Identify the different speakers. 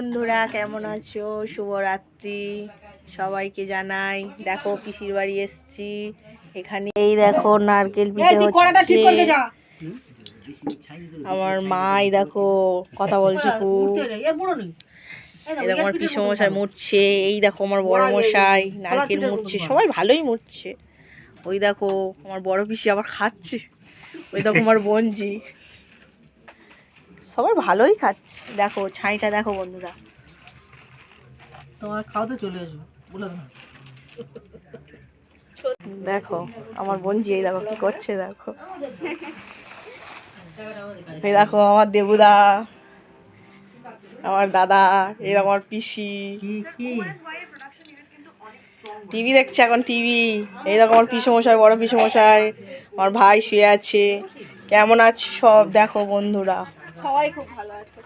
Speaker 1: বন্ধুরা, কেমন আছো? শুভরাত্রি সবাইকে জানাই। দেখো পিসির বাড়ি এসছি, এখানে এই দেখো নারকেল পিঠে হচ্ছে। আমার মাই দেখো কথা বলছে খুব। এই দেখো আমার পিসমশাই মুড়ছে, এই দেখো আমার বড় মশাই নারকেল মুড়ছে, সবাই ভালোই মুড়ছে। ওই দেখো আমার বড় পিসি আবার খাচ্ছে, ওই দেখো আমার বোনজি, সবাই ভালোই খাচ্ছে। দেখো ছাইটা দেখো বন্ধুরা,
Speaker 2: তোমার খাওয়াতে চলে আসবো বলে দাও।
Speaker 1: দেখো আমার বোনজি, এই দেখো কি করছে, দেখো এই দেখো আমার দেবুদা, আমার দাদা, এই দেখো আমার পিসি টিভি দেখছে এখন, টিভি। এই দেখো আমার পিসমশাই, বড় পিসমশাই, আমার ভাই শুয়ে আছে। কেমন আছে সব দেখো বন্ধুরা?
Speaker 3: সবাই খুব ভালো আছে।